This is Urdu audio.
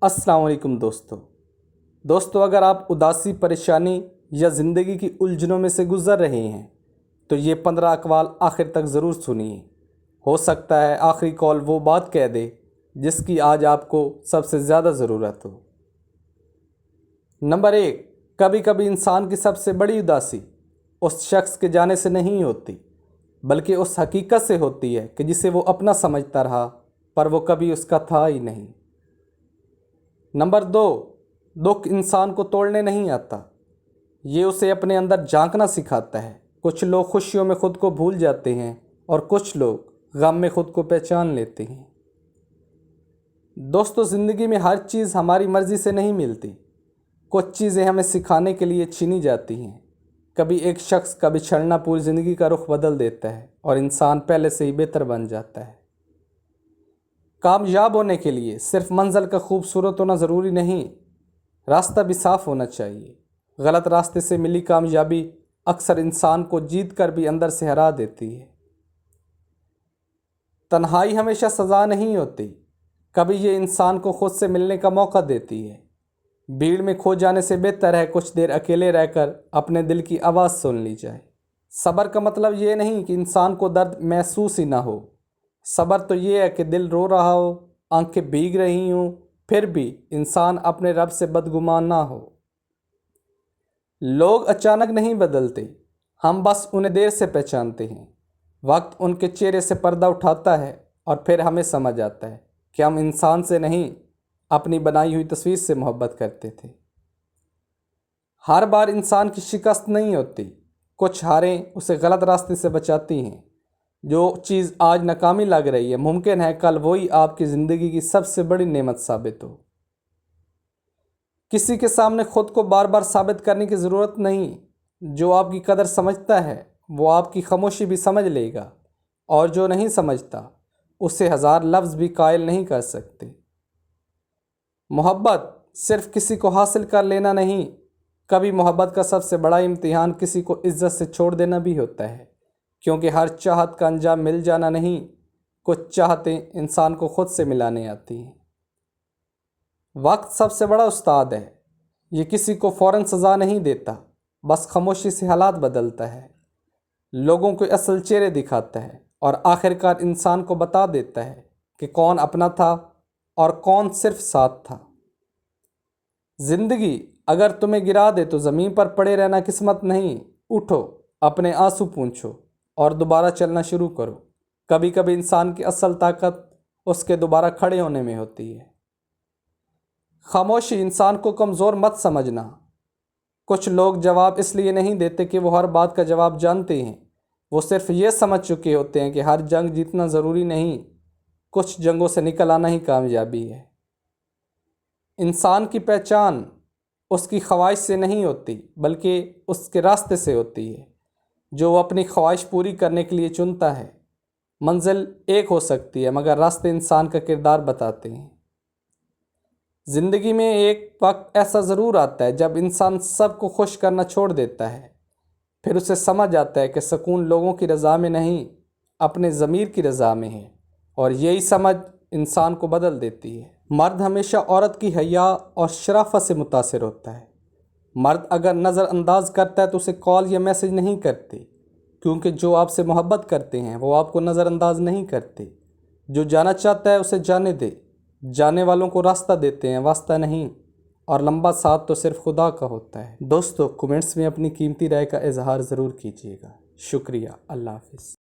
السلام علیکم دوستو اگر آپ اداسی، پریشانی یا زندگی کی الجھنوں میں سے گزر رہے ہیں تو یہ 15 اقوال آخر تک ضرور سنیے۔ ہو سکتا ہے آخری کال وہ بات کہہ دے جس کی آج آپ کو سب سے زیادہ ضرورت ہو۔ نمبر 1، کبھی کبھی انسان کی سب سے بڑی اداسی اس شخص کے جانے سے نہیں ہوتی بلکہ اس حقیقت سے ہوتی ہے کہ جسے وہ اپنا سمجھتا رہا پر وہ کبھی اس کا تھا ہی نہیں۔ نمبر 2، دکھ انسان کو توڑنے نہیں آتا، یہ اسے اپنے اندر جھانکنا سکھاتا ہے۔ کچھ لوگ خوشیوں میں خود کو بھول جاتے ہیں اور کچھ لوگ غم میں خود کو پہچان لیتے ہیں۔ دوستو، زندگی میں ہر چیز ہماری مرضی سے نہیں ملتی، کچھ چیزیں ہمیں سکھانے کے لیے چھینی جاتی ہیں۔ کبھی ایک شخص کا بچھڑنا پوری زندگی کا رخ بدل دیتا ہے اور انسان پہلے سے ہی بہتر بن جاتا ہے۔ کامیاب ہونے کے لیے صرف منزل کا خوبصورت ہونا ضروری نہیں، راستہ بھی صاف ہونا چاہیے۔ غلط راستے سے ملی کامیابی اکثر انسان کو جیت کر بھی اندر سے ہرا دیتی ہے۔ تنہائی ہمیشہ سزا نہیں ہوتی، کبھی یہ انسان کو خود سے ملنے کا موقع دیتی ہے۔ بھیڑ میں کھو جانے سے بہتر ہے کچھ دیر اکیلے رہ کر اپنے دل کی آواز سن لی جائے۔ صبر کا مطلب یہ نہیں کہ انسان کو درد محسوس ہی نہ ہو، صبر تو یہ ہے کہ دل رو رہا ہو، آنکھیں بھیگ رہی ہوں، پھر بھی انسان اپنے رب سے بدگمان نہ ہو۔ لوگ اچانک نہیں بدلتے، ہم بس انہیں دیر سے پہچانتے ہیں۔ وقت ان کے چہرے سے پردہ اٹھاتا ہے اور پھر ہمیں سمجھ آتا ہے کہ ہم انسان سے نہیں، اپنی بنائی ہوئی تصویر سے محبت کرتے تھے۔ ہر بار انسان کی شکست نہیں ہوتی، کچھ ہاریں اسے غلط راستے سے بچاتی ہیں۔ جو چیز آج ناکامی لگ رہی ہے، ممکن ہے کل وہی آپ کی زندگی کی سب سے بڑی نعمت ثابت ہو۔ کسی کے سامنے خود کو بار بار ثابت کرنے کی ضرورت نہیں، جو آپ کی قدر سمجھتا ہے وہ آپ کی خاموشی بھی سمجھ لے گا، اور جو نہیں سمجھتا اسے 1000 لفظ بھی قائل نہیں کر سکتے۔ محبت صرف کسی کو حاصل کر لینا نہیں، کبھی محبت کا سب سے بڑا امتحان کسی کو عزت سے چھوڑ دینا بھی ہوتا ہے، کیونکہ ہر چاہت کا انجام مل جانا نہیں، کچھ چاہتیں انسان کو خود سے ملانے آتی ہیں۔ وقت سب سے بڑا استاد ہے، یہ کسی کو فوراً سزا نہیں دیتا، بس خاموشی سے حالات بدلتا ہے، لوگوں کو اصل چہرے دکھاتا ہے اور آخرکار انسان کو بتا دیتا ہے کہ کون اپنا تھا اور کون صرف ساتھ تھا۔ زندگی اگر تمہیں گرا دے تو زمین پر پڑے رہنا قسمت نہیں، اٹھو، اپنے آنسو پونچھو اور دوبارہ چلنا شروع کرو۔ کبھی کبھی انسان کی اصل طاقت اس کے دوبارہ کھڑے ہونے میں ہوتی ہے۔ خاموشی انسان کو کمزور مت سمجھنا، کچھ لوگ جواب اس لیے نہیں دیتے کہ وہ ہر بات کا جواب جانتے ہیں، وہ صرف یہ سمجھ چکے ہوتے ہیں کہ ہر جنگ جیتنا ضروری نہیں، کچھ جنگوں سے نکل آنا ہی کامیابی ہے۔ انسان کی پہچان اس کی خواہش سے نہیں ہوتی بلکہ اس کے راستے سے ہوتی ہے، جو وہ اپنی خواہش پوری کرنے کے لیے چنتا ہے۔ منزل ایک ہو سکتی ہے مگر راستے انسان کا کردار بتاتے ہیں۔ زندگی میں ایک وقت ایسا ضرور آتا ہے جب انسان سب کو خوش کرنا چھوڑ دیتا ہے، پھر اسے سمجھ آتا ہے کہ سکون لوگوں کی رضا میں نہیں، اپنے ضمیر کی رضا میں ہے، اور یہی سمجھ انسان کو بدل دیتی ہے۔ مرد ہمیشہ عورت کی حیا اور شرافت سے متاثر ہوتا ہے۔ مرد اگر نظر انداز کرتا ہے تو اسے کال یا میسج نہیں کرتے، کیونکہ جو آپ سے محبت کرتے ہیں وہ آپ کو نظر انداز نہیں کرتے۔ جو جانا چاہتا ہے اسے جانے دے، جانے والوں کو راستہ دیتے ہیں، واسطہ نہیں، اور لمبا ساتھ تو صرف خدا کا ہوتا ہے۔ دوستو، کمنٹس میں اپنی قیمتی رائے کا اظہار ضرور کیجیے گا۔ شکریہ، اللہ حافظ۔